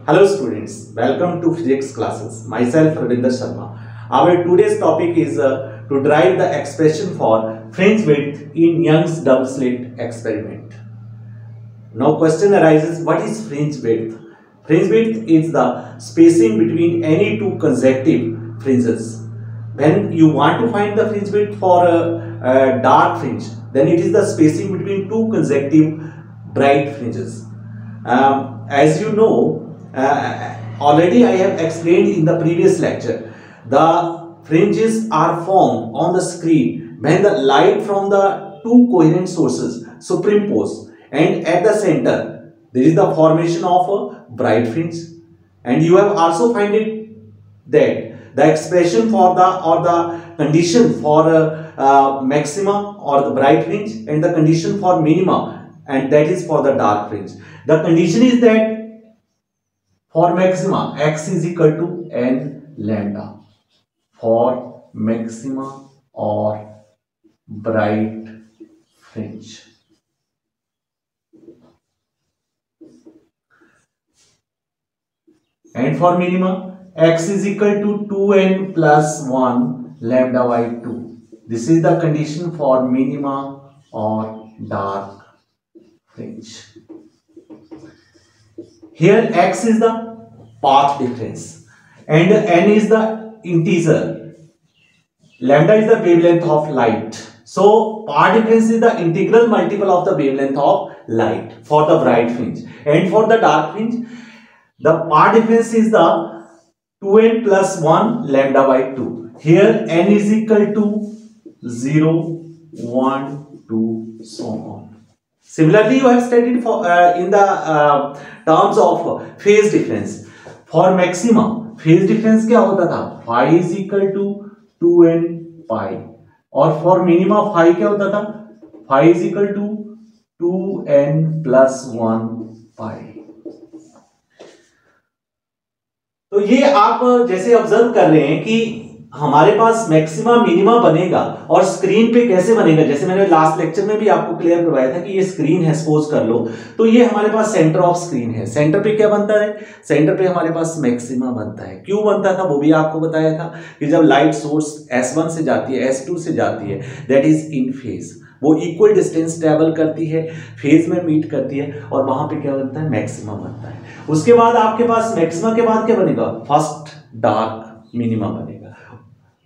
Hello students, welcome to physics classes. Myself Ravinder Sharma. Our today's topic is to derive the expression for fringe width in Young's double slit experiment. Now question arises, what is fringe width? Fringe width is the spacing between any two consecutive fringes. When you want to find the fringe width for a dark fringe, then it is the spacing between two consecutive bright fringes. As you know, already I have explained in the previous lecture, the fringes are formed on the screen when the light from the two coherent sources superimpose, and at the center there is the formation of a bright fringe. And you have also find it that the expression for the condition for maxima or the bright fringe and the condition for minima, and that is for the dark fringe. The condition is that for maxima x is equal to n lambda for maxima or bright fringe. And for minima x is equal to 2n plus 1 lambda by 2. This is the condition for minima or dark fringe. Here x is the path difference and n is the integer. Lambda is the wavelength of light. So path difference is the integral multiple of the wavelength of light for the bright fringe. And for the dark fringe, the path difference is the 2n plus 1 lambda by 2. Here n is equal to 0, 1, 2, so on. Similarly, you have studied for in the terms of phase difference. For maxima, phase difference क्या होता था? Phi is equal to 2n pi. और for minima, phi क्या होता था? Phi is equal to 2n plus 1 pi. तो ये आप जैसे ऑब्जर्व कर रहे हैं कि हमारे पास मैक्सिमा मिनिमा बनेगा और स्क्रीन पे कैसे बनेगा, जैसे मैंने लास्ट लेक्चर में भी आपको क्लियर करवाया था कि ये स्क्रीन है, सपोज कर लो, तो ये हमारे पास सेंटर ऑफ स्क्रीन है। सेंटर पे क्या बनता है? सेंटर पे हमारे पास मैक्सिमा बनता है। क्यों बनता था वो भी आपको बताया था कि जब लाइट सोर्स S1 से जाती है, S2 से जाती है, दैट इज इन फेज, वो इक्वल डिस्टेंस ट्रेवल करती है, फेज में मीट करती है और वहां पे क्या बनता है? मैक्सिमा बनता है। उसके बाद आपके पास मैक्सिमा के बाद क्या बनेगा? फर्स्ट डार्क मिनिमा बनेगा।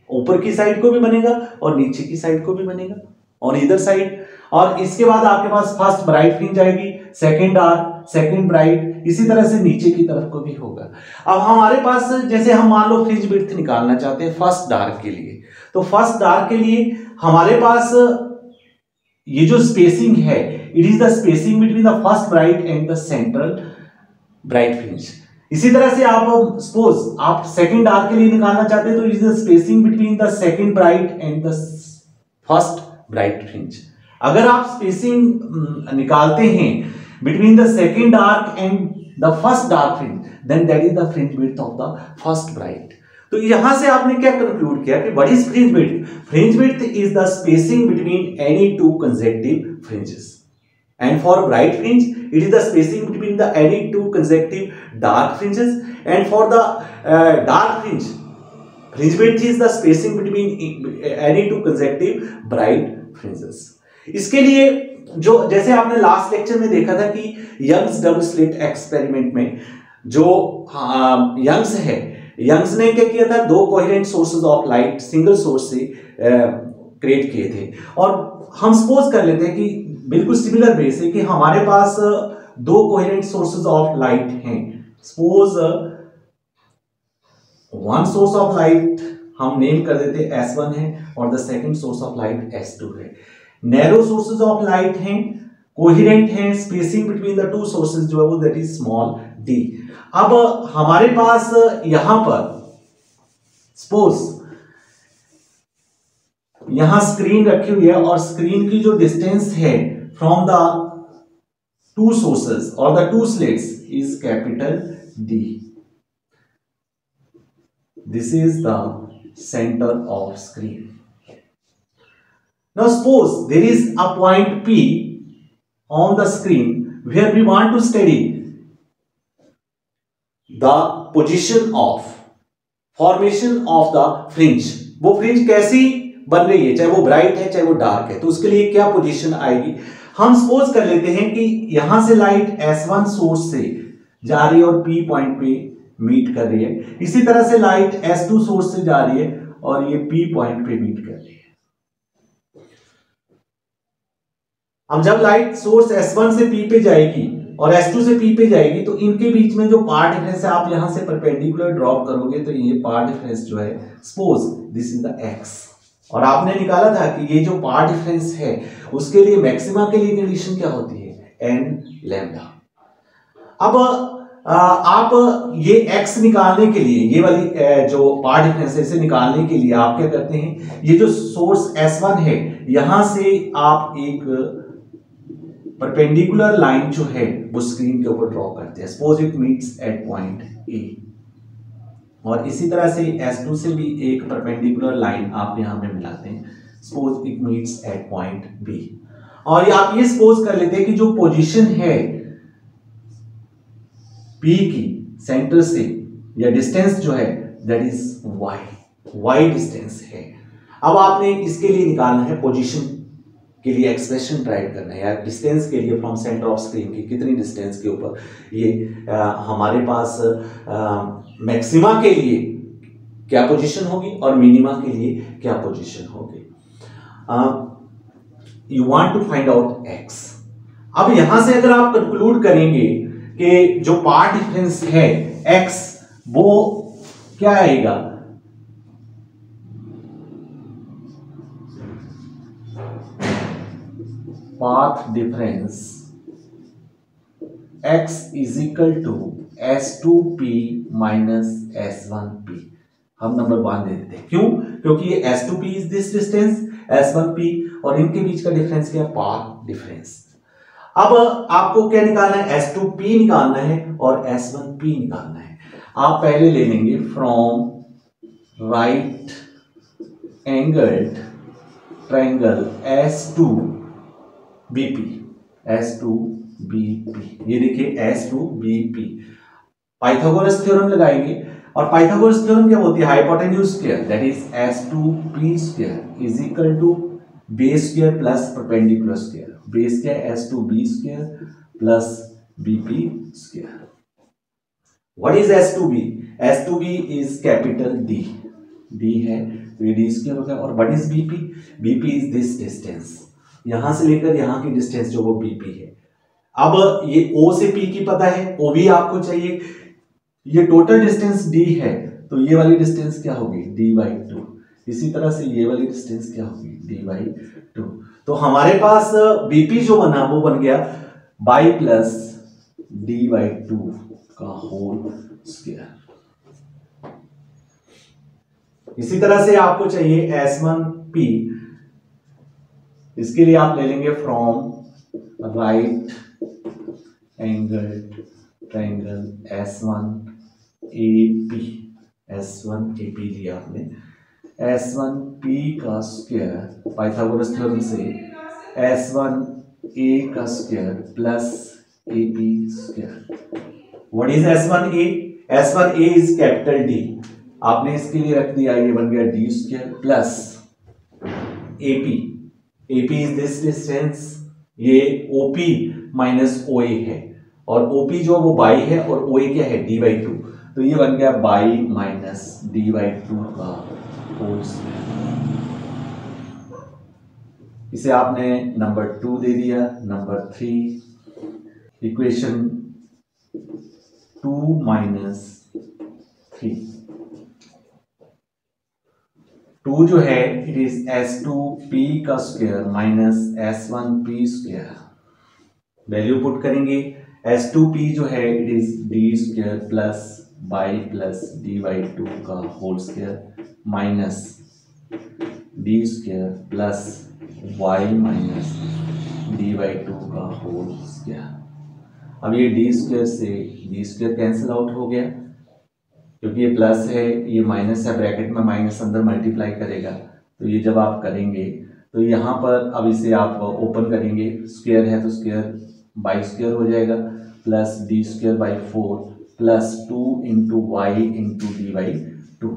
ऊपर की साइड को भी बनेगा और नीचे की साइड को भी बनेगा और इधर साइड, और इसके बाद आपके पास फर्स्ट ब्राइट फ्रिंज आएगी, सेकंड डार्क, सेकंड ब्राइट, इसी तरह से नीचे की तरफ को भी होगा। अब हमारे पास जैसे हम मान लो फ्रिंज विड्थ निकालना चाहते हैं फर्स्ट डार्क के लिए, तो फर्स्ट डार्क के लिए हमारे पास ये जो स्पेसिंग है, it is the spacing between the first bright and the central bright fringe. इसी तरह से आप सपोज आप सेकंड डार्क के लिए निकालना चाहते हैं, तो it is the spacing between the second bright and the first bright fringe. अगर आप स्पेसिंग निकालते हैं between the second dark and the first dark fringe, then that is the fringe width of the first bright. तो यहां से आपने क्या conclude किया कि what is fringe width? Fringe width is the spacing between any two consecutive fringes, and for bright fringe it is the spacing between the any two consecutive dark fringes, and for the dark fringe, fringe width is the spacing between any two consecutive bright fringes. इसके लिए जो जैसे आपने last lecture में देखा था कि Young's double slit experiment में जो यंग्स है, यंग्स ने क्या किया था? दो coherent sources of light single source से क्रिएट किए थे, और हम सपोज कर लेते हैं कि बिल्कुल सिमिलर बेस है कि हमारे पास दो कोहेरेंट सोर्सेज ऑफ लाइट हैं। Suppose one source of light हम नेम कर देते हैं S1 है और the second source of light S2 है। नैरो सोर्सेज ऑफ लाइट हैं, कोहेरेंट हैं, spacing between the two sources जो है वो दैट इज स्मॉल d। अब हमारे पास यहां पर सपोज यहां स्क्रीन रखी हुई है और स्क्रीन की जो डिस्टेंस है फ्रॉम द टू सोर्सेस और the two slits is capital D. This is the centre of screen. Now suppose there is a point P on the screen where we want to study the position of formation of the fringe, वो fringe कैसी बन रही है, चाहे वो bright है चाहे वो डार्क है, तो उसके लिए क्या पोजीशन आएगी। हम सपोज कर लेते हैं कि यहां से लाइट S1 सोर्स से जा रही है और P पॉइंट पे मीट कर रही है, इसी तरह से लाइट S2 सोर्स से जा रही है और ये P पॉइंट पे मीट कर रही है। अब जब लाइट सोर्स S1 से P पे जाएगी और S2 से P पे जाएगी, तो इनके बीच में जो पाथ डिफरेंस है, आप यहां से परपेंडिकुलर ड्रॉप करोगे तो ये पाथ डिफरेंस जो है, suppose this is the x, और आपने निकाला था कि ये जो पाथ डिफरेंस है उसके लिए मैक्सिमा के लिए कंडीशन क्या होती है, n लैम्डा। अब आप ये x निकालने के लिए, ये वाली जो पाथ डिफरेंस है इसे निकालने के लिए आप क्या करते हैं, ये जो सोर्स S1 है यहां से आप एक परपेंडिकुलर लाइन जो है वो स्क्रीन के ऊपर ड्रॉ करते हैं, suppose it meets eight point A, और इसी तरह से S2 से भी एक परपेंडिकुलर लाइन आप यहां पे मिलाते हैं, suppose it meets eight point B, और आप ये सपोज कर लेते हैं कि जो पोजीशन है P की सेंटर से, या डिस्टेंस जो है दैट इज y डिस्टेंस है। अब आपने इसके लिए निकालना है पोजीशन के लिए एक्सप्रेशन राइट करना है, या डिस्टेंस के लिए फ्रॉम सेंटर ऑफ स्क्रीन की कितनी डिस्टेंस के ऊपर ये हमारे पास मैक्सिमा के लिए क्या पोजीशन होगी और मिनिमा के लिए क्या पोजीशन होगी। You want to find out x। अब यहां से अगर आप कंक्लूड करेंगे कि जो पाथ डिफरेंस है x, वो क्या आएगा, path difference x is equal to S2P minus S1P। हम नंबर 1 दे देते हैं, क्यों, क्योंकि ये S2P is this distance, S1P और इनके बीच का डिफरेंस क्या, पाथ डिफरेंस। अब आपको क्या निकालना है, S2P निकालना है और S1P निकालना है। आप पहले ले लेंगे from right angled triangle S2BP, ये देखिए S2BP, पाइथागोरस थ्योरम लगाएंगे, और पाइथागोरस थ्योरम क्या होती है, hypotenuse square that is S2P square is equal to base square plus perpendicular square, base क्या है S2B square plus BP square. What is S2B, S2B is capital D है तो ये D स्क्वायर हो गया, और what is BP is this distance, यहां से लेकर यहां की डिस्टेंस जो वो BP है। अब ये O से P की पता है, OB आपको चाहिए, ये टोटल डिस्टेंस D है तो ये वाली डिस्टेंस क्या होगी, D/2, इसी तरह से ये वाली डिस्टेंस क्या होगी, D/2। तो हमारे पास BP जो बना वो बन गया बाई प्लस D/2 का होल स्क्वायर। इसी तरह से आपको चाहिए S1P, इसके लिए आप ले लेंगे from right angle triangle S1AP लिया आपने, S1P का स्क्वायर पाइथागोरस थ्योरम से S1A का square plus AP square. What is S1A, S1A is capital D, आपने इसके लिए रख दिया, ये बन गया D square plus AP is this distance, ये OP माइनस OA है, और OP जो वो बाई है और OA क्या है, D/2, तो ये बन गया बाई माइनस D/2 का होल स्क्वायर। इसे आपने नंबर 2 दे दिया। नंबर 3, इक्वेशन 2 माइनस 3, 2 जो है इट इज S2P का square minus S1P square, value put करेंगे, S2P जो है it is D square plus y plus D/2 का whole square minus D square plus Y minus D/2 का whole square. अब ये D स्क्वायर से D square cancel out हो गया, क्योंकि ये प्लस है ये माइनस है, ब्रैकेट में माइनस अंदर मल्टीप्लाई करेगा, तो ये जब आप करेंगे तो यहाँ पर अब इसे आप ओपन करेंगे, स्क्वायर है तो स्क्वायर बाई स्क्वायर हो जाएगा, plus D² by 4 plus 2 into y into d by 2,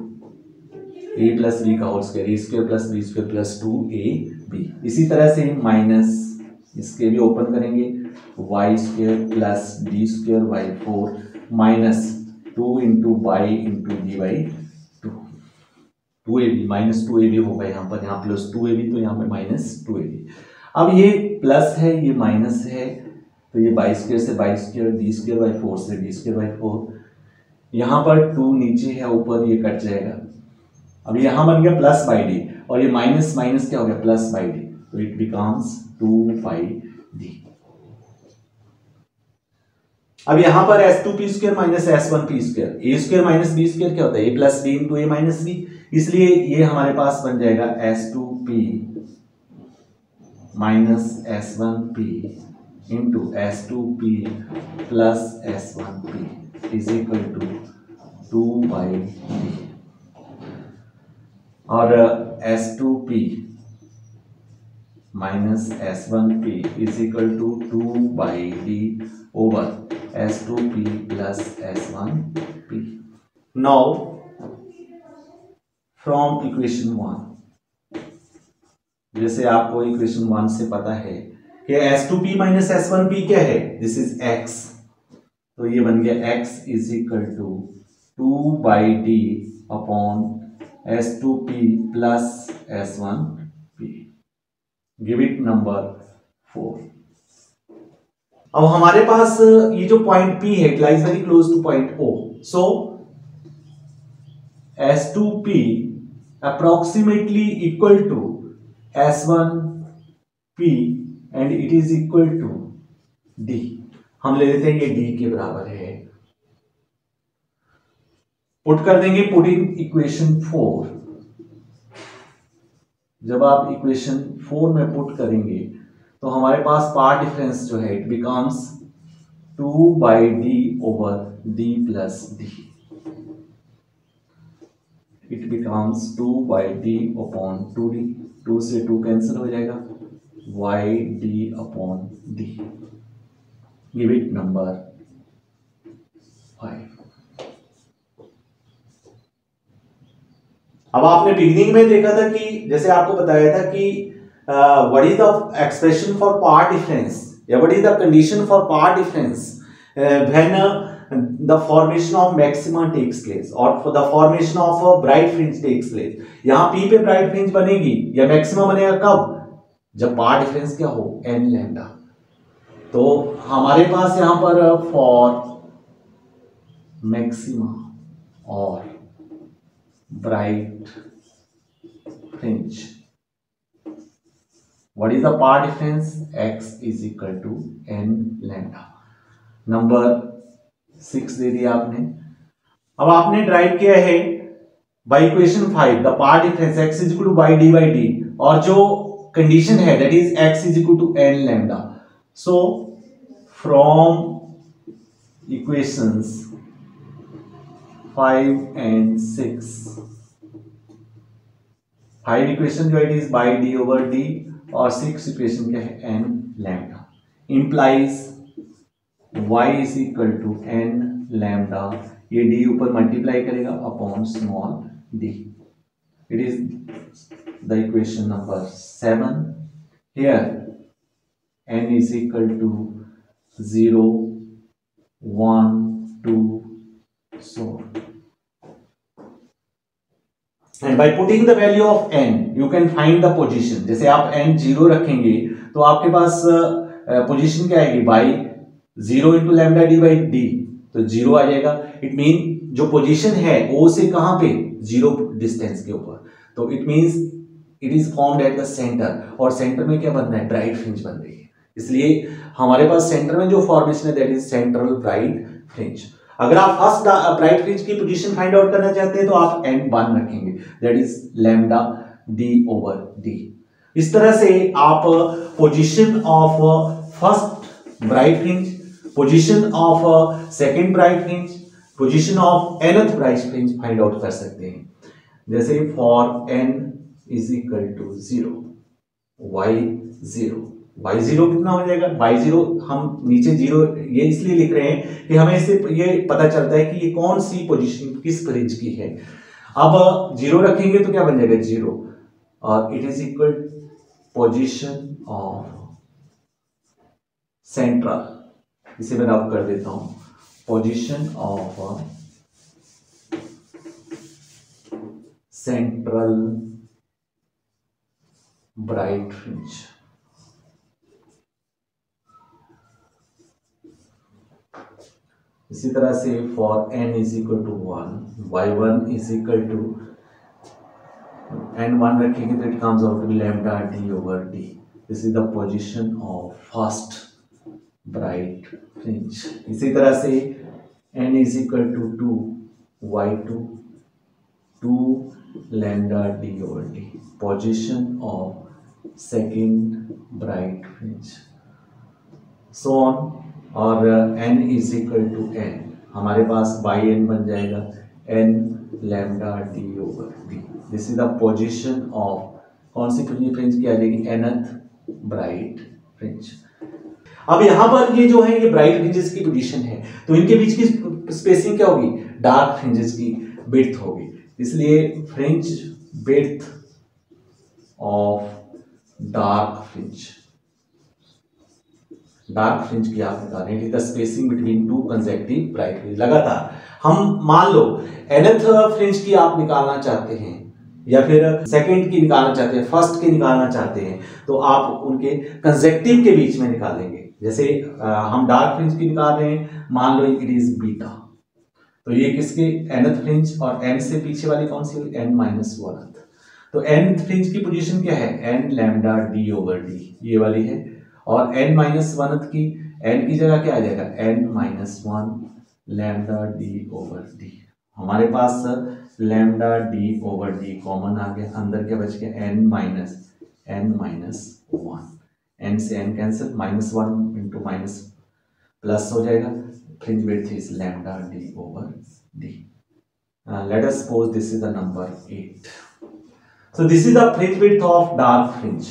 a plus b का whole square, a square plus b square plus 2ab। इसी तरह से माइनस इसके भी ओपन करेंगे, y square plus d square by 4 minus 2 into y into d by 2, 2ab minus 2ab होगा यहाँ पर, यहाँ प्लस 2ab तो यहाँ पे माइनस 2ab। अब ये प्लस है ये माइनस है, तो ये बाई स्क्वायर से by square, D square by 4 से डी स्क्वायर बाई 4, यहाँ पर 2 नीचे है ऊपर ये कट जाएगा। अब यहाँ बन गया प्लस बाई डी, और ये माइनस माइनस क्या हो गया प्लस बाई डी, तो इट बिकम्स 2 बाई डी। अब यहाँ पर s2p square minus s1p square, a square minus b square क्या होता है, a plus b into a minus b, इसलिए ये हमारे पास बन जाएगा s2p minus s1p into s2p plus s1p is equal to 2 by d, और s2p minus s1p is equal to 2 by D over s2p plus s1p। Now from equation 1, जैसे आपको equation 1 से पता है कि s2p माइनस s1p क्या है, this is x, तो ये बन गया x is equal to 2 by D upon s2p plus s1p। Give it number 4। अब हमारे पास ये जो पॉइंट P है, it lies very close to point O, so S2P approximately equal to S1P and it is equal to D। हम ले लेते हैं ये D के बराबर है, पुट कर देंगे, पुट इन इक्वेशन 4। जब आप इक्वेशन 4 में पुट करेंगे तो हमारे पास पार्ट डिफरेंस जो है it becomes 2 by D over D plus D, it becomes 2 by D upon 2d, 2 से 2 कैंसिल हो जाएगा, y D upon D. Give it number 5। अब आपने बिगिनिंग में देखा था कि जैसे आपको बताया था कि what is the expression for path difference या what is the condition for path difference when the formation of maxima takes place or for the formation of a bright fringe takes place। यहाँ P पे bright fringe बनेगी या maxima बनेगा कब, जब path difference क्या हो n लैम्डा। तो हमारे पास यहाँ पर फॉर मैक्सिमा और bright fringe what is the part difference, x is equal to n lambda। Number 6 दे दिया आपने। अब आपने ड्राइव किया है by equation 5 the path difference x is equal to y d by d, और जो कंडीशन है that is x is equal to n lambda। So from equations 5 and 6, 5 equation जो है it is by d over d और 6 equation क्या है n lambda, implies y is equal to n lambda, ये d ऊपर multiply करेगा upon small d, it is the equation number 7। Here n is equal to 0 1 2 so and by putting the value of n you can find the position। जैसे आप n 0 रखेंगे तो आपके पास position क्या आएगी, by 0 into lambda d by d, तो 0 आ जाएगा। It mean जो पोजीशन है O से कहां पे, 0 डिस्टेंस के ऊपर, तो it means it is formed at the centre, और सेंटर में क्या बन रहा है, ब्राइट फ्रिंज बन रही है। इसलिए हमारे पास सेंटर में जो फॉर्मेशन है that is central bright fringe. अगर आप फर्स्ट ब्राइट फ्रिंज की पोजीशन फाइंड आउट करना चाहते हैं तो आप n1 रखेंगे that is lambda d over d। इस तरह से आप position of first bright fringe, position of second bright fringe, position of nth bright fringe find out कर सकते हैं। जैसे for n is equal to 0 y 0 y0 कितना हो जाएगा, y0 हम नीचे जीरो ये इसलिए लिख रहे हैं कि हमें इससे ये पता चलता है कि ये कौन सी पोजीशन किस फ्रिंज की है। अब जीरो रखेंगे तो क्या बन जाएगा, जीरो, और it is equal position of central, इसे मैं रब कर देता हूं, position of central bright fringe. इसी तरह से for n is equal to 1, y1 is equal to n1 रखेंगे तो it comes out to lambda d over d। This is the position of first bright fringe. इसी तरह से n is equal to 2, y2 2 lambda d over d, position of second bright fringe, so on। और n is equal to n, हमारे पास by n बन जाएगा n lambda d over d। This is the position of कौन सी fringe की आ जाएगी, nth bright fringe. अब यहां पर ये जो है ये ब्राइट फ्रिंजेस की पोजीशन है, तो इनके बीच की स्पेसिंग क्या होगी, डार्क फ्रिंजेस की विड्थ होगी। इसलिए fringe width of dark fringe, dark fringe की आप निकालेंगे the spacing between two consecutive bright fringe. लगातार हम मान लो nth फ्रिंज की आप निकालना चाहते हैं या फिर सेकंड की निकालना चाहते हैं, फर्स्ट की निकालना चाहते हैं, तो आप उनके कंसेक्टिव के बीच में निकालेंगे। जैसे हम डार्क फ्रिंज की निकाल रहे हैं, मान लो इट इज बीटा, तो ये किसके nth फ्रिंज, और n से पीछे वाली कौन सी, n माइनस 1th। तो nth फ्रिंज की पोजीशन क्या है, n lambda d over d, ये वाली है। और n माइनस 1th की, n की जगह क्या आ जाएगा, n minus 1 lambda d over d। हमारे पास lambda d over d common आ गया, अंदर क्या बच गया, n माइनस 1, n से n cancel, minus 1 into minus plus हो जाएगा, fringe width is lambda d over d. Let us suppose this is the number 8. So this is the fringe width of dark fringe.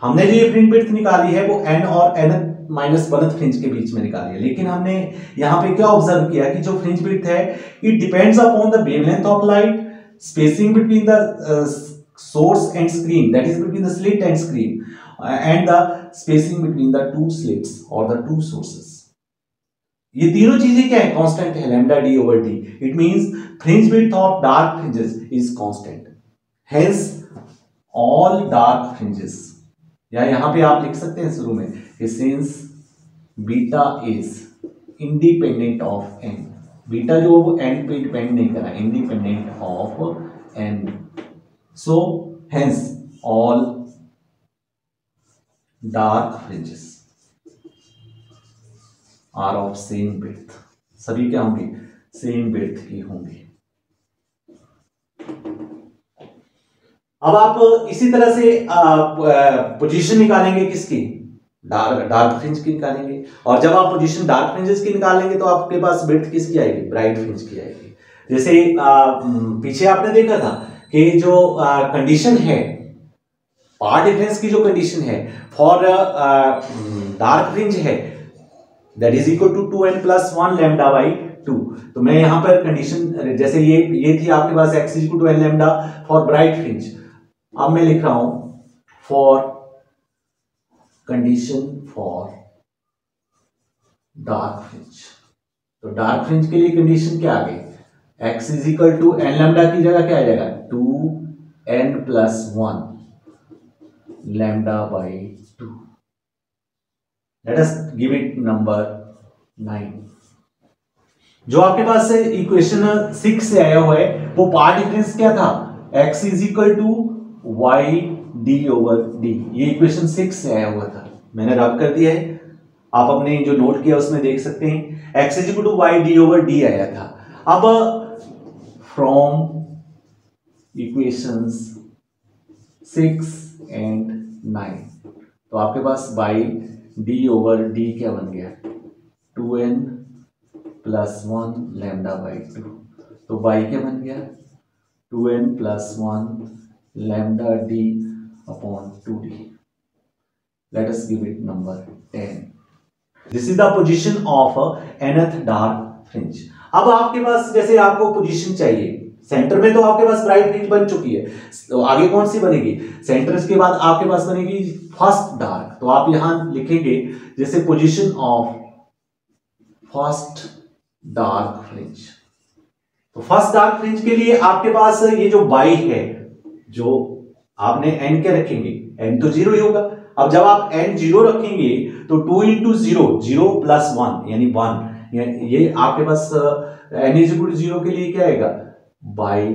हमने जो ये fringe width निकाली है वो n और n minus 1th fringe के बीच में निकाली है, लेकिन हमने यहाँ पे क्या ऑब्जर्व किया कि जो फ्रिंज विड्थ है it depends upon the wavelength of light, spacing between the source and screen, that is between the slit and screen, and the spacing between the two slits और द टू सोर्सेस। ये तीनों चीजें क्या है, constant है, lambda D over D. It means fringe width of dark fringes is constant, hence all dark fringes, या यहां पे आप लिख सकते हैं शुरू में कि since beta is independent of N, beta जो वो एन पे डिपेंड नहीं कर रहा, independent of N, so hence all dark fringes are of same width, सभी क्या होंगी, सेम विड्थ की होंगी। अब आप इसी तरह से पोजीशन निकालेंगे किसकी, डार्क फ्रिंज की निकालेंगे, और जब आप पोजीशन डार्क फ्रिंजेस की निकालेंगे तो आपके पास विड्थ किसकी आएगी, ब्राइट फ्रिंज की आएगी। जैसे पीछे आपने देखा था कि जो कंडीशन है, पार्ट डिफरेंस की जो कंडीशन है फॉर डार्क फ्रिंज है that is equal to 2n plus 1 lambda by 2। तो मैं यहां पर कंडीशन जैसे ये थी आपके पास x is equal to n lambda for bright fringe, अब मैं लिख रहा हूं for condition for dark fringe. तो डार्क फ्रिंज के लिए कंडीशन क्या आ गई, x is equal to n lambda की जगह क्या आ जाएगा, 2n plus 1 lambda by 2। Let us give it number 9। जो आपके पास से इक्वेशन 6 से आया हुआ है वो पार्ट डिफरेंस क्या था, x is equal to Y D over D, ये इक्वेशन 6 से आया हुआ था, मैंने रब कर दिया है, आप अपने जो नोट किया उसमें देख सकते हैं, x is equal to Y D over D आया था। अब फ्रॉम इक्वेशंस 6 एंड 9 तो आपके पास बाई डी ओवर डी क्या बन गया, 2n प्लस 1 लैम्डा बाई 2। तो बाई क्या बन गया, 2n plus 1 lambda D upon 2d। Let us give it number 10. This is the position of nth dark fringe. अब आपके पास जैसे आपको पोजीशन चाहिए, सेंटर में तो आपके पास ब्राइट फ्रिंज बन चुकी है, तो आगे कौन सी बनेगी? सेंटर के बाद आपके पास बनेगी फर्स्ट डार्क। तो आप यहां लिखेंगे जैसे position of first dark fringe. तो फर्स्ट डार्क फ्रिंज के लिए आपके पास ये जो बाई है, जो आपने एन के रखेंगे, एन तो 0 ही होगा। अब जब आप एन 0 रखेंगे तो 2 इंटू 0, 0 प्लस 1 यानी 1, ये आपके पास एन इज इक्वल टू 0 के लिए क्या आएगा? बाई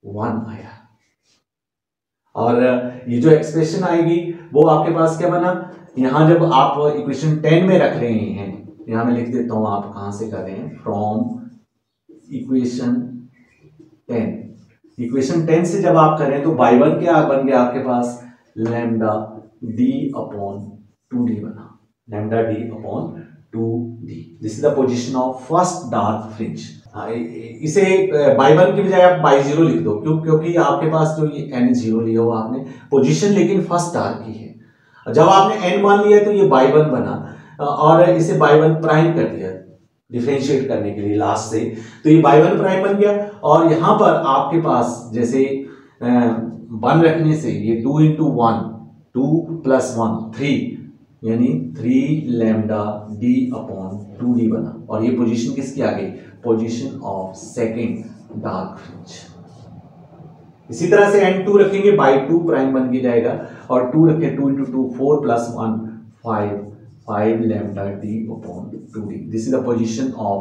1 आया। और ये जो एक्सप्रेशन आएगी वो आपके पास क्या बना? यहां जब आप इक्वेशन 10 में रख रहे हैं, यहां मैं लिख देता हूं आप कहां से कर रहे हैं, फ्रॉम इक्वेशन 10। इक्वेशन 10 से जब आप करें तो बाई 1 क्या बन गया आपके पास? लैम्डा डी अपॉन 2d बना, lambda D upon 2d। This is the position of first dark fringe. इसे बाई 1 की बजाय आप बाई 0 लिख दो, क्योंकि आपके पास जो ये n 0 लिया हो आपने पोजीशन, लेकिन फर्स्ट डार्क की है। जब आपने n मान लिया तो ये बाई 1 बना, और इसे बाई 1 प्राइम कर दिया डिफरेंशिएट करने के लिए लास्ट से, तो ये बाई 1 प्राइम बन गया। और यहां पर आपके पास जैसे 1 रखने से ये 2 इंटू 1, 2 प्लस 1 3, यानी 3 लैम्डा डी अपॉन 2d बना। और ये पोजीशन किसकी आ गई? Position of second dark fringe. इसी तरह से n2 रखेंगे, बाई 2 प्राइम बन के जाएगा, और 2 रखें 2 into 2 4 plus 1 5 lambda D upon 2d। This is the position of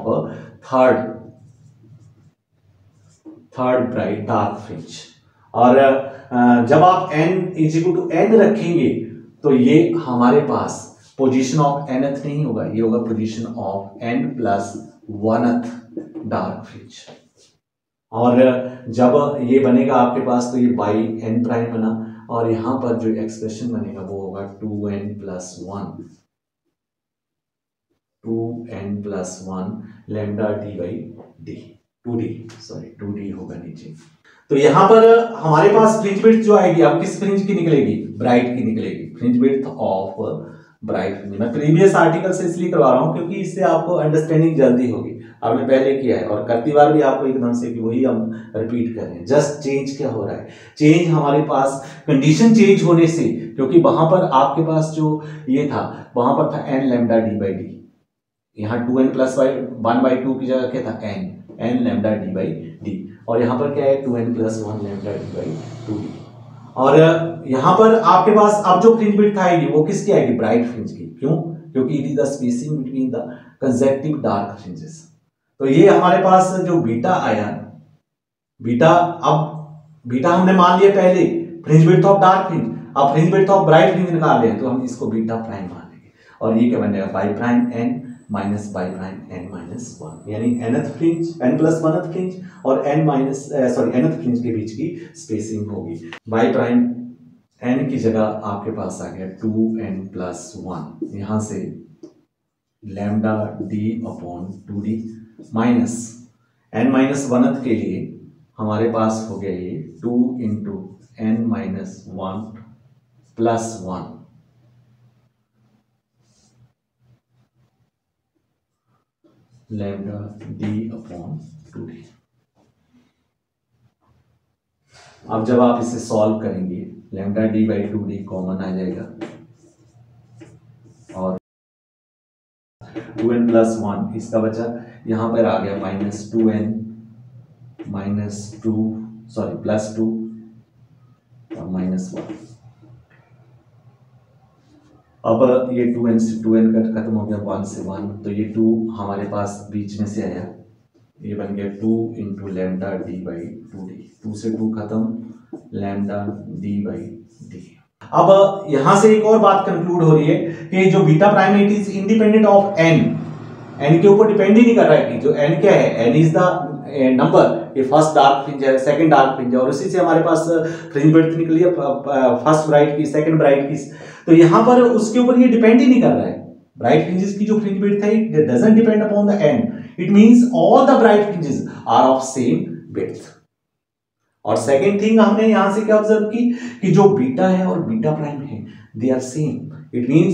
third bright dark fringe. और जब आप n is equal to n रखेंगे तो ये हमारे पास पोजीशन ऑफ nth नहीं होगा, ये होगा position of n plus 1th dark fringe. और जब ये बनेगा आपके पास तो ये बाई n प्राइम बना, और यहां पर जो एक्सप्रेशन बनेगा वो होगा 2n plus 1 lambda d by D, 2d होगा नीचे। तो यहां पर हमारे पास फ्रिंज विड्थ जो आएगी, अब किस फ्रिंज की निकलेगी? ब्राइट की निकलेगी, fringe width of bright fringe. मैं प्रीवियस आर्टिकल से इसलिए करवा रहा हूं क्योंकि इससे आपको अंडरस्टैंडिंग जल्दी होगी। आपने पहले किया है और करती बार भी आपको एकदम से कि वही हम रिपीट कर रहे हैं। जस्ट चेंज क्या हो रहा है? चेंज हमारे पास कंडीशन चेंज होने से, क्योंकि वहां पर आपके पास जो ये था वहां पर था n lambda d by D, यहाँ 2n प्लस 1/2 की जगह क्या था? n lambda d by d, और यहाँ पर क्या है? 2n plus 1 lambda d by 2d। और यहाँ पर आपके पास अब जो फ्रिंज विड्थ आएगी वो किसकी आएगी? ब्राइट फ्रिंज की। क्यों? क्योंकि it is the spacing between the consecutive dark fringes. तो ये हमारे पास जो बीटा आया, अब बीटा हमने मान लिया पहले fringe width of dark fringe, अब fringe width of bright fringe निकाल रहे हैं तो हम इसको बीटा प्राइम मान लेंगे, और ये क्या बन जाएगा? By prime n minus by prime n minus 1, यानी nth fringe, n plus 1th fringe और nth फ्रिंज के बीच की स्पेसिंग होगी। बाई प्राइम n की जगह आपके पास आ गया 2n प्लस 1, यहां से lambda D upon 2d minus n minus 1th के लिए हमारे पास हो गया ये 2 into n minus 1 plus 1 lambda D upon 2d। अब जब आप इसे सॉल्व करेंगे lambda d by 2d common आ जाएगा, और 2n प्लस 1 इसका बचा, यहां पर आ गया माइनस 2n माइनस 2 प्लस 2 और माइनस 1। अब ये 2n से 2n कट खत्म हो गया, 1 से 1, तो ये 2 हमारे पास बीच में से आया, ये बन गया 2 into lambda d by 2d, 2 से 2 खत्म, लैम्डा डी बाई डी। अब यहां से एक और बात कंक्लूड हो रही है कि जो beta prime it is independent of n के ऊपर डिपेंड ही नहीं कर रहा है कि जो n क्या है, n इज द नंबर, ये फर्स्ट डार्क फ्रिंज है, सेकंड डार्क फ्रिंज है, और उसी से हमारे पास फ्रिंज विड्थ निकली है फर्स्ट ब्राइट की, सेकंड ब्राइट की। तो यहां पर उसके ऊपर ये डिपेंड ही नहीं कर रहा है। ब्राइट फ्रिंजेस की जो फ्रिंज विड्थ है it doesn't depend upon the n, it means all the bright fringes are of same width. और सेकंड थिंग हमने यहां से क्या ऑब्जर्व की कि जो बीटा है और बीटा प्राइम है they are same. It means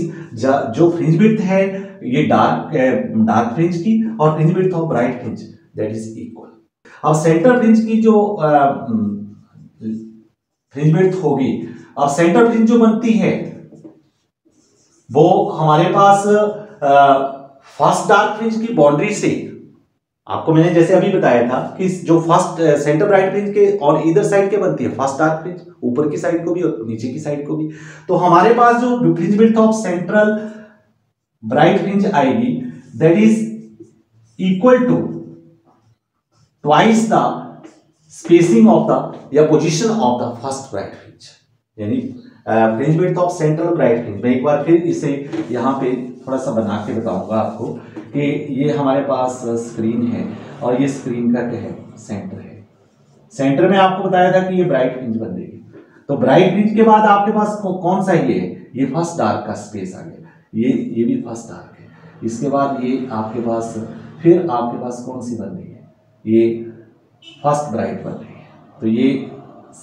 जो फ्रिंज विड्थ है ये डार्क फ्रिंज की और fringe width of bright fringe that is equal. अब सेंटर फ्रिंज की जो फ्रिंज विड्थ होगी, अब सेंटर फ्रिंज जो बनती है वो हमारे पास फर्स्ट डार्क फ्रिंज की बाउंड्री से, आपको मैंने जैसे अभी बताया था कि जो फर्स्ट सेंटर ब्राइट फ्रिंज के और इधर साइड के बनती है फर्स्ट डार्क फ्रिंज, ऊपर की साइड को भी और नीचे की साइड को भी। तो हमारे पास जो fringe width of central bright fringe आएगी that is equal to twice the spacing of the या position of the first bright fringe, यानी fringe width of central bright fringe. मैं एक बार फिर इसे यहाँ पे थोड़ा सा बना के बताऊंगा आपको कि ये हमारे पास स्क्रीन है और ये स्क्रीन का क्या है, सेंटर है। सेंटर में आपको बताया था कि ये ब्राइट फ्रिंज बन देगी। तो ब्राइट फ्रिंज के बाद आपके पास कौन सा ये है, ये फर्स्ट डार्क का स्पेस आ गया, ये भी फर्स्ट डार्क है। इसके बाद ये आपके पास फिर आपके पास कौन सी बन रही है, ये फर्स्ट ब्राइट बन रही है। तो ये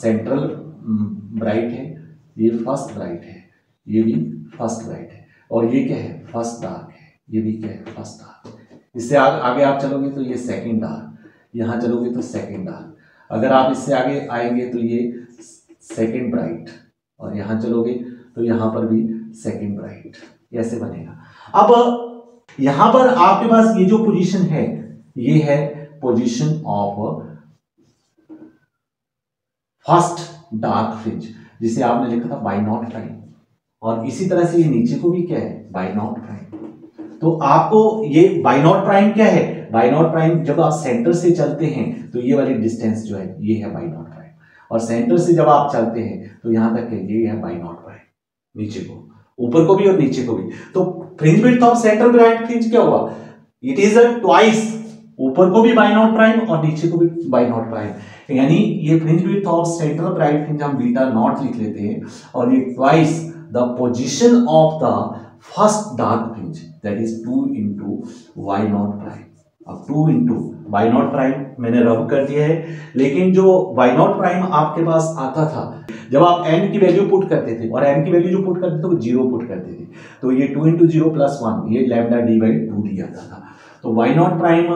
सेंट्रल ब्राइट है, ये फर्स्ट ब्राइट है, ये भी फर्स्ट ब्राइट है, और ये क्या है, फर्स्ट डार्क है, ये भी क्या है, फर्स्ट डार्क। इससे आगे आप चलोगे तो ये सेकंड डार्क, यहाँ चलोगे तो सेकंड डार्क, अगर आप इससे आगे आएंगे तो ये सेकंड ब्राइट, और यहाँ चलोगे तो यहाँ पर भी सेकंड ब्राइट, ऐसे बनेगा। अब यहाँ पर आपके पास ये जो पोजीशन है ये है position of first dark fringe, जिसे आपने लिखा था बाई नॉट प्राइम, और इसी तरह से ये नीचे को भी क्या है, बाई नॉट प्राइम। तो आपको ये बाई नॉट प्राइम क्या है, बाई नॉट प्राइम जब आप सेंटर से चलते हैं तो ये वाली डिस्टेंस जो है ये है बाई नॉट प्राइम, और सेंटर से जब आप चलते हैं तो यहां तक ये है बाई नॉट प्राइम, नीचे को, ऊपर को भी और नीचे को भी। तो fringe width of central bright fringe क्या हुआ, इट इज अ ट्वाइस, ऊपर को भी बाई नॉट प्राइम और नीचे को भी बाई नॉट प्राइम, यानी ये fringe width of central bright fringe हम बीटा नॉट लिख लेते हैं, और ये twice the position of the first dark fringe that is 2 into y not prime. अब 2 into y नॉट प्राइम मैंने रब कर दिया है, लेकिन जो y नॉट प्राइम आपके पास आता था जब आप n की वैल्यू पुट करते थे, और n की वैल्यू जो पुट करते थे वो 0 पुट करते थे, तो ये 2 into 0 plus 1 ये लैम्डा d by 2d आता था। तो y नॉट प्राइम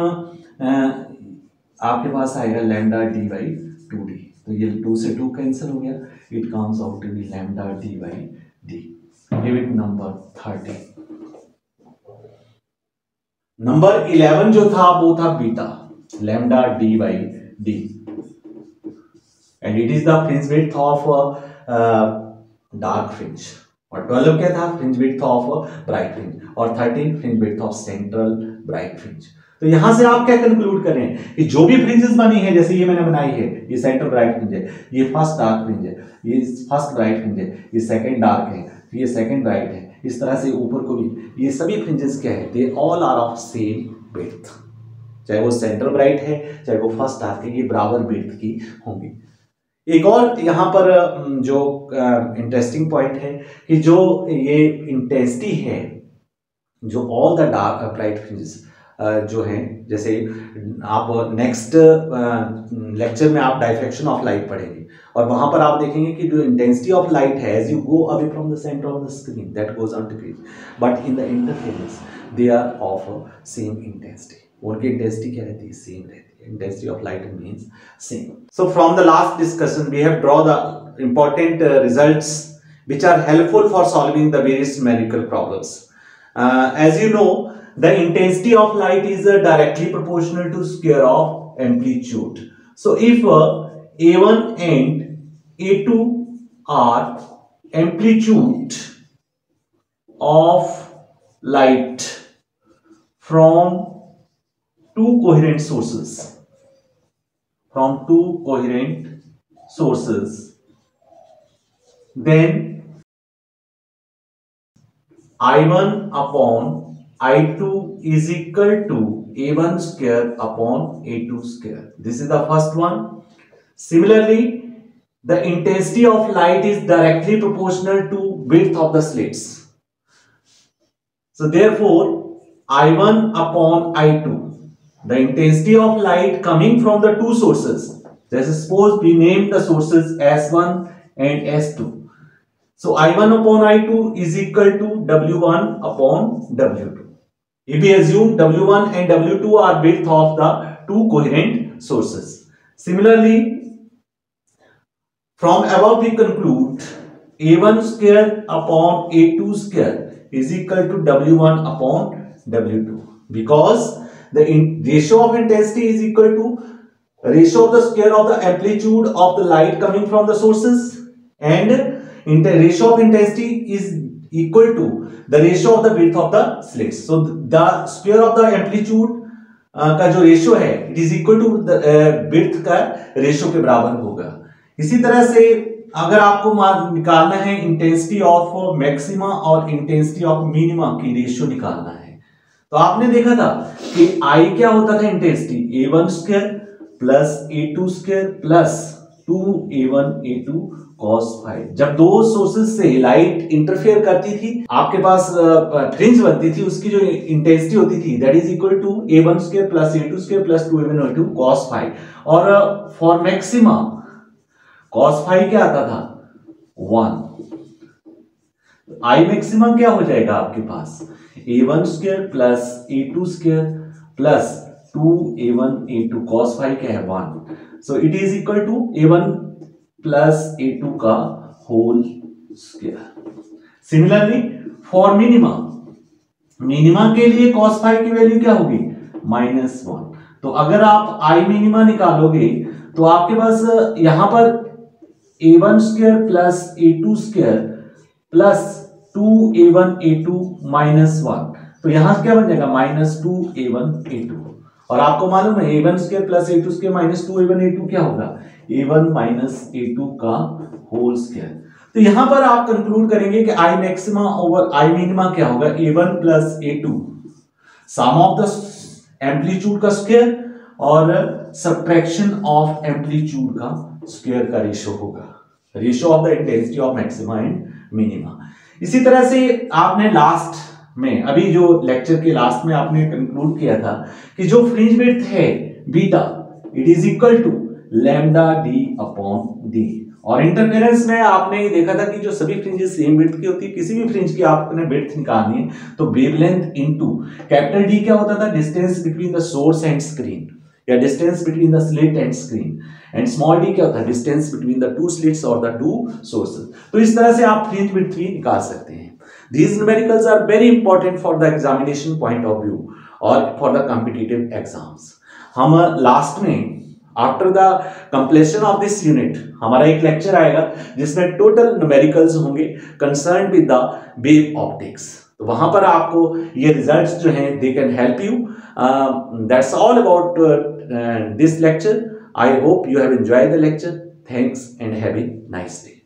आपके पास आएगा लैम्डा d by 2d, तो ये 2 से 2 कैंसिल हो गया, it comes out to be lambda d by d। Give it number 30। Number 11 जो था वो था beta lambda d by d, and it is the fringe width of dark fringe, और 12 क्या था, fringe width of bright fringe, और 13 fringe width of central bright fringe. तो यहां से आप क्या कंक्लूड कर रहे हैं कि जो भी फ्रिंजेस बनी है, जैसे ये मैंने बनाई है, ये सेंट्रल ब्राइट फ्रिंज है, ये फर्स्ट डार्क फ्रिंज है, ये फर्स्ट ब्राइट फ्रिंज है, ये सेकंड डार्क है, ये सेकंड ब्राइट है, इस तरह से ऊपर को भी, ये सभी फ्रिंजेस क्या है, they all are of same width, चाहे वो सेंट्रल ब्राइट है चाहे वो फर्स्ट डार्क है, ये बराबर विड्थ की होंगी। एक और यहाँ पर जो इंटरेस्टिंग पॉइंट है कि जो ये इंटेंसिटी है, जो all the dark bright fringes जो है, जैसे आप नेक्स्ट लेक्चर में आप डायफ्रैक्शन ऑफ लाइट पढ़ेंगे, और वहां पर आप देखेंगे कि जो इंटेंसिटी ऑफ लाइट है as you go away from the centre of the screen that goes on decrease, but in the interference they are of same intensity, उनकी इंटेंसिटी क्या रहती है, सेम रहती है, intensity of light means same. So from the last discussion we have draw the important results which are helpful for solving the various numerical problems. As you know, the intensity of light is directly proportional to square of amplitude. So if A1 and A2 are amplitude of light from two coherent sources, then I1 upon I2 is equal to A1 square upon A2 square. This is the first one. Similarly, the intensity of light is directly proportional to width of the slits. So therefore, I1 upon I2, the intensity of light coming from the two sources. Let's suppose we name the sources S1 and S2. So I1 upon I2 is equal to W1 upon W2. If we assume W1 and W2 are width of the two coherent sources. Similarly, from above we conclude A1 square upon A2 square is equal to W1 upon W2, because the ratio of intensity is equal to ratio of the square of the amplitude of the light coming from the sources, and ratio of intensity is equal to the ratio of the width of the slits. So the square of the amplitude का जो ratio है it is equal to width का ratio के बराबर होगा। इसी तरह से अगर आपको निकालना है इंटेंसिटी ऑफ मैक्सिमा और इंटेंसिटी ऑफ मिनिमा की रेशियो निकालना है, तो आपने देखा था कि आई क्या होता था intensity A1 square plus A2 square plus 2A1 A2 cos phi। जब दो सोर्सेस से लाइट इंटरफेयर करती थी, आपके पास फ्रिंज बनती थी, उसकी जो इंटेंसिटी होती थी that is equal to A1 square plus A2 square plus 2A1 A2 cos phi। और फॉर मैक्सिमा cos phi क्या आता था 1। आई मैक्सिमा क्या हो जाएगा आपके पास A1 square plus A2 square plus 2A1 A2 cos phi क्या है 1। So it is equal to A1 plus A2 का whole square. Similarly for minima, minima के लिए cos phi की वैल्यू क्या होगी -1। तो अगर आप आई मिनिमा निकालोगे तो आपके पास यहां पर A1 square plus A2 square plus 2A1 A2 -1, तो यहां क्या बन जाएगा -2A1 A2। और आपको मालूम है A1 square plus A2 square minus 2A1 A2 क्या होगा A1 माइनस A2 का होल स्क्वायर। तो यहां पर आप कंक्लूड करेंगे कि I maxima over I minima क्या होगा A1 plus A2 sum of the amplitude का स्क्वायर और सब्ट्रैक्शन ऑफ एम्पलीट्यूड का स्क्वायर का रेशियो होगा, ratio of the intensity of maxima and minima. इसी तरह से आपने लास्ट में, अभी जो लेक्चर के लास्ट में आपने कंक्लूड किया था कि जो फ्रिंज विड्थ है beta it is equal to lambda D upon D. और इंटरफेरेंस में आपने ये देखा था कि जो सभी फ्रिंजेस सेम विड्थ की होती है, किसी भी फ्रिंज की आपने विड्थ निकालनी है तो वेवलेंथ इनटू कैपिटल डी क्या होता था distance between the source and screen, या distance between the slit and screen, and small d क्या होता है distance between the two slits और द टू सोर्सेज। तो इस तरह से आप फ्रिंज विड्थ भी निकाल सकते हैं। These numericals are very important for the examination point of view or for the competitive exams। हम लास्ट में after the completion of this unit हमारा एक लेक्चर आएगा जिसमें टोटल न्यूमेरिकल्स होंगे concern with the wave optics. तो वहां पर आपको ये रिजल्ट्स जो हैं they can help you. That's all about this lecture. I hope you have enjoyed the lecture. Thanks and have a nice day.